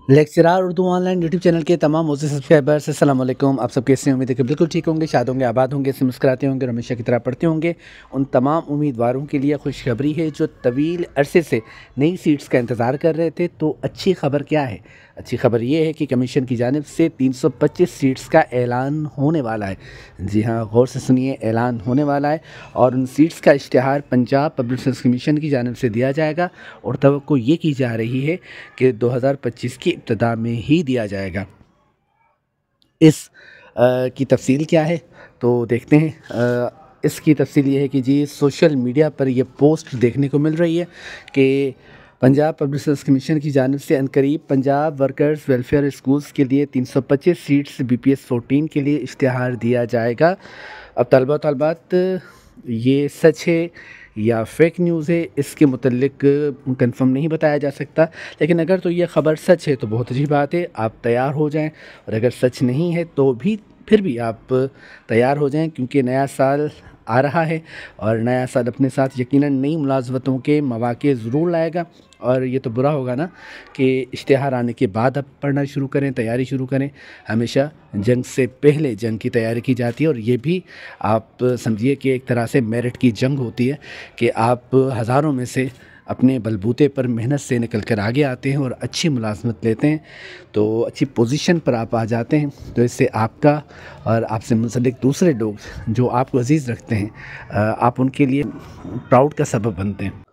Lecturer Urdu online YouTube channel के तमाम मोज़े subscribers अस्सलाम वालेकुम। आप सब कैसे उम्मीद है कि बिल्कुल ठीक होंगे, शाद होंगे, आबाद होंगे, से मुस्कुराते होंगे और हमेशा की तरह पढ़ते होंगे। उन तमाम उम्मीदवारों के लिए खुशखबरी है जो तवील अरसे से नई सीट्स का इंतज़ार कर रहे थे। तो अच्छी खबर क्या है? अच्छी खबर ये है कि कमीशन की जानिब से 325 सीट्स का ऐलान होने वाला है। जी हाँ, गौर से सुनिए, ऐलान होने वाला है और उन सीट्स का इश्तिहार पंजाब पब्लिक सर्विस कमीशन की जानिब से दिया जाएगा और तवक्को ये की जा रही है कि 2025 की इब्तिदा में ही दिया जाएगा। इस की तफसील क्या है तो देखते हैं। इसकी तफसील ये है कि जी सोशल मीडिया पर ये पोस्ट देखने को मिल रही है कि पंजाब पब्लिक सर्विस कमीशन की जानिब से अनकरीब पंजाब वर्कर्स वेलफेयर स्कूल्स के लिए 325 सीट्स BPS 14 के लिए इश्तिहार दिया जाएगा। अब तलबा तलबात, ये सच है या फेक न्यूज़ है, इसके मुतल्लिक कंफर्म नहीं बताया जा सकता। लेकिन अगर तो ये ख़बर सच है तो बहुत अच्छी बात है, आप तैयार हो जाएं। और अगर सच नहीं है तो भी फिर भी आप तैयार हो जाएं, क्योंकि नया साल आ रहा है और नया साल अपने साथ यकीनन नई मुलाज़मतों के मौक़े ज़रूर लाएगा। और ये तो बुरा होगा ना कि इश्तिहार आने के बाद आप पढ़ना शुरू करें, तैयारी शुरू करें। हमेशा जंग से पहले जंग की तैयारी की जाती है और ये भी आप समझिए कि एक तरह से मेरिट की जंग होती है कि आप हज़ारों में से अपने बलबूते पर मेहनत से निकल कर आगे आते हैं और अच्छी मुलाज़मत लेते हैं, तो अच्छी पोजीशन पर आप आ जाते हैं। तो इससे आपका और आपसे मुंसलिक दूसरे लोग जो आपको अज़ीज़ रखते हैं, आप उनके लिए प्राउड का सबब बनते हैं।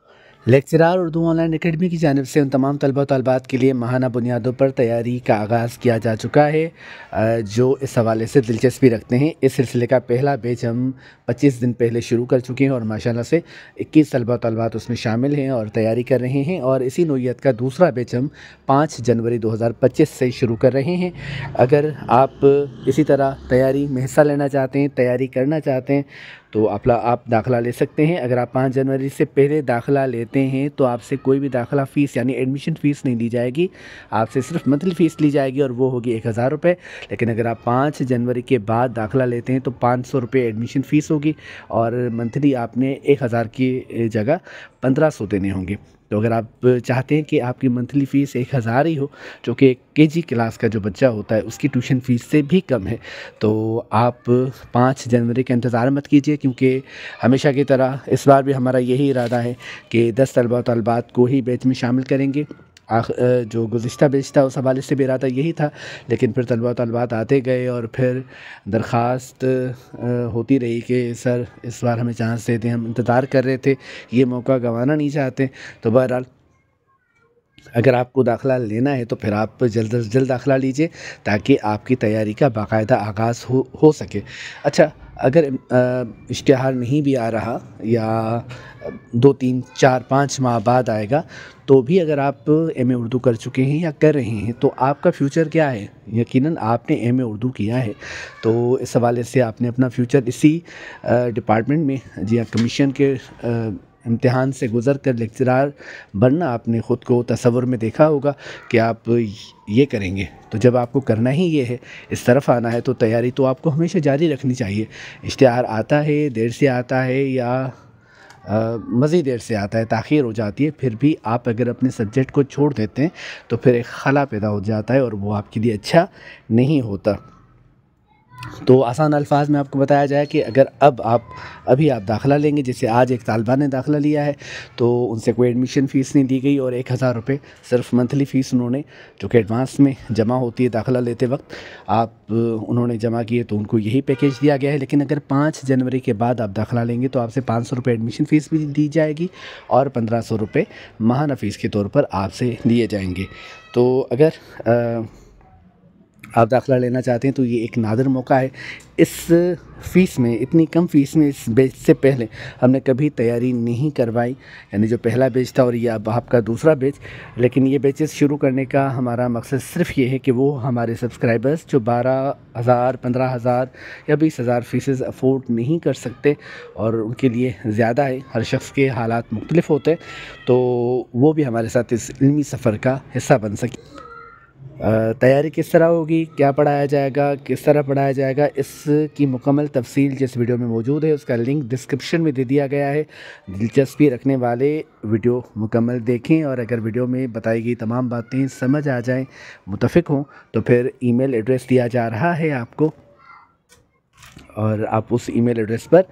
लेक्चरार उर्दू ऑनलाइन एकेडमी की जानिब से उन तमाम तलबा तलबात के लिए माहाना बुनियादों पर तैयारी का आगाज़ किया जा चुका है जो इस हवाले से दिलचस्पी रखते हैं। इस सिलसिले का पहला बैच हम 25 दिन पहले शुरू कर चुके हैं और माशाल्लाह से 21 तलबा तलबात उसमें शामिल हैं और तैयारी कर रहे हैं। और इसी नौइयत का दूसरा बैच हम 5 जनवरी 2025 से शुरू कर रहे हैं। अगर आप इसी तरह तैयारी में हिस्सा लेना चाहते हैं, तैयारी करना चाहते हैं, तो आप दाखिला ले सकते हैं। अगर आप 5 जनवरी से पहले दाखिला लेते हैं तो आपसे कोई भी दाखिला फ़ीस यानी एडमिशन फ़ीस नहीं ली जाएगी, आपसे सिर्फ मंथली फ़ीस ली जाएगी और वो होगी 1000 रुपये। लेकिन अगर आप 5 जनवरी के बाद दाखिला लेते हैं तो 500 रुपये एडमिशन फ़ीस होगी और मंथली आपने 1000 की जगह 1500 देने होंगे। तो अगर आप चाहते हैं कि आपकी मंथली फ़ीस 1000 ही हो, जो कि KG क्लास का जो बच्चा होता है उसकी ट्यूशन फ़ीस से भी कम है, तो आप 5 जनवरी का इंतज़ार मत कीजिए, क्योंकि हमेशा की तरह इस बार भी हमारा यही इरादा है कि 10 तलबा तलबात को ही बैच में शामिल करेंगे। जो गुज़िश्ता बैच था उस हवाले से भी इरादा यही था, लेकिन फिर तलबा तलबात आते गए और फिर दरख्वास्त होती रही कि सर इस बार हमें चांस दे दें, हम इंतज़ार कर रहे थे, ये मौका गंवाना नहीं चाहते। तो बहरहाल अगर आपको दाखिला लेना है तो फिर आप जल्द से जल्द दाखिला लीजिए ताकि आपकी तैयारी का बाकायदा आगाज़ हो सके। अच्छा, अगर इश्तिहार नहीं भी आ रहा या 2, 3, 4, 5 माह बाद आएगा, तो भी अगर आप MA उर्दू कर चुके हैं या कर रहे हैं तो आपका फ्यूचर क्या है? यकीनन आपने MA उर्दू किया है, तो इस हवाले से आपने अपना फ्यूचर इसी डिपार्टमेंट में जी हाँ कमीशन के इम्तिहान से गुज़र कर लेक्चरार बनना आपने ख़ुद को तसव्वुर में देखा होगा कि आप ये करेंगे। तो जब आपको करना ही ये है, इस तरफ आना है, तो तैयारी तो आपको हमेशा जारी रखनी चाहिए। इश्तिहार आता है, देर से आता है या मज़ीद देर से आता है, ताख़ीर हो जाती है, फिर भी आप अगर अपने सब्जेक्ट को छोड़ देते हैं तो फिर एक खला पैदा हो जाता है और वो आपके लिए अच्छा नहीं होता। तो आसान अल्फाज में आपको बताया जाए कि अगर अभी आप दाखिला लेंगे, जैसे आज एक तालिबा ने दाखिला लिया है तो उनसे कोई एडमिशन फ़ीस नहीं दी गई और 1000 रुपये सिर्फ मंथली फ़ीस उन्होंने, जो कि एडवांस में जमा होती है दाखिला लेते वक्त, उन्होंने जमा किए तो उनको यही पैकेज दिया गया है। लेकिन अगर 5 जनवरी के बाद आप दाखिला लेंगे तो आपसे 500 रुपये एडमिशन फ़ीस भी दी जाएगी और 1500 रुपये माहाना फ़ीस के तौर पर आपसे लिए जाएंगे। तो अगर आप दाखिला लेना चाहते हैं तो ये एक नादिर मौका है। इस फ़ीस में, इतनी कम फ़ीस में, इस बैच से पहले हमने कभी तैयारी नहीं करवाई, यानी जो पहला बैच था और ये अब आपका दूसरा बैच। लेकिन ये बैचेस शुरू करने का हमारा मकसद सिर्फ ये है कि वो हमारे सब्सक्राइबर्स जो 12,000, 15,000 या 20,000 फ़ीसेस अफोर्ड नहीं कर सकते और उनके लिए ज़्यादा है, हर शख्स के हालात मुख्तलिफ होते हैं, तो वो भी हमारे साथ इस इल्मी सफ़र का हिस्सा बन सके। तैयारी किस तरह होगी, क्या पढ़ाया जाएगा, किस तरह पढ़ाया जाएगा, इसकी मुकम्मल तफसील जिस वीडियो में मौजूद है उसका लिंक डिस्क्रिप्शन में दे दिया गया है। दिलचस्पी रखने वाले वीडियो मुकम्मल देखें और अगर वीडियो में बताई गई तमाम बातें समझ आ जाएं, मुतफ़िक हों, तो फिर ईमेल एड्रेस दिया जा रहा है आपको और आप उस ईमेल एड्रेस पर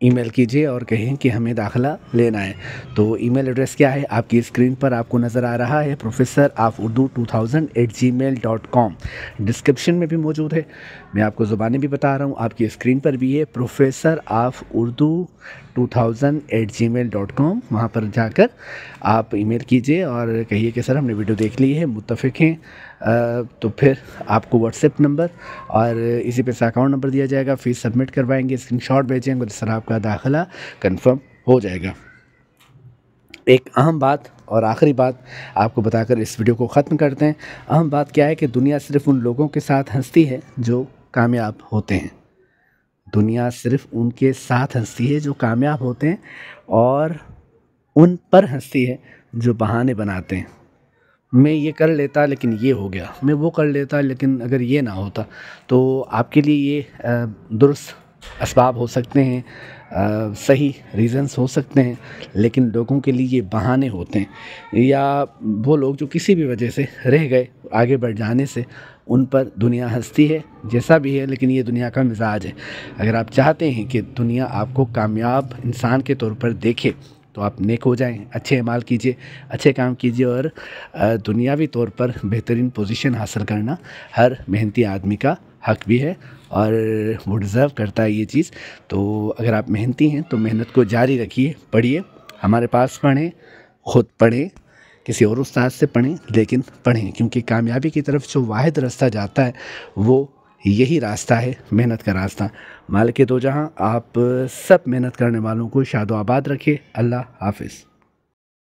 ईमेल कीजिए और कहें कि हमें दाखिला लेना है। तो ईमेल एड्रेस क्या है, आपकी स्क्रीन पर आपको नज़र आ रहा है, professor-of-urdu2000@gmail.com। डिस्क्रिप्शन में भी मौजूद है, मैं आपको ज़ुबानी भी बता रहा हूँ, आपकी स्क्रीन पर भी है professor-of-urdu2000@gmail.com। वहाँ पर जाकर आप ईमेल कीजिए और कहिए कि सर हमने वीडियो देख ली है, मुत्तफ़िक हैं। तो फिर आपको व्हाट्सएप नंबर और इसी पे से अकाउंट नंबर दिया जाएगा, फ़ीस सबमिट करवाएंगे, स्क्रीनशॉट भेजेंगे तो सर आपका दाखिला कंफर्म हो जाएगा। एक अहम बात और आखिरी बात आपको बताकर इस वीडियो को ख़त्म करते हैं। अहम बात क्या है कि दुनिया सिर्फ़ उन लोगों के साथ हंसती है जो कामयाब होते हैं। दुनिया सिर्फ़ उनके साथ हंसती है जो कामयाब होते हैं और उन पर हंसती है जो बहाने बनाते हैं। मैं ये कर लेता लेकिन ये हो गया, मैं वो कर लेता लेकिन अगर ये ना होता। तो आपके लिए ये दुरुस्त असबाब हो सकते हैं, सही रीज़न्स हो सकते हैं, लेकिन लोगों के लिए ये बहाने होते हैं या वो लोग जो किसी भी वजह से रह गए आगे बढ़ जाने से, उन पर दुनिया हंसती है। जैसा भी है, लेकिन ये दुनिया का मिजाज है। अगर आप चाहते हैं कि दुनिया आपको कामयाब इंसान के तौर पर देखे तो आप नेक हो जाएं, अच्छे अमाल कीजिए, अच्छे काम कीजिए और दुनियावी तौर पर बेहतरीन पोजीशन हासिल करना हर मेहनती आदमी का हक भी है और वो डिज़र्व करता है ये चीज़। तो अगर आप मेहनती हैं तो मेहनत को जारी रखिए, पढ़िए, हमारे पास पढ़ें, ख़ुद पढ़ें, किसी और उस्ताद से पढ़ें, लेकिन पढ़ें, क्योंकि कामयाबी की तरफ जो वाहिद रास्ता जाता है वो यही रास्ता है, मेहनत का रास्ता। मालिक दो जहां आप सब मेहनत करने वालों को शादो आबाद रखे। अल्लाह हाफ़िज़।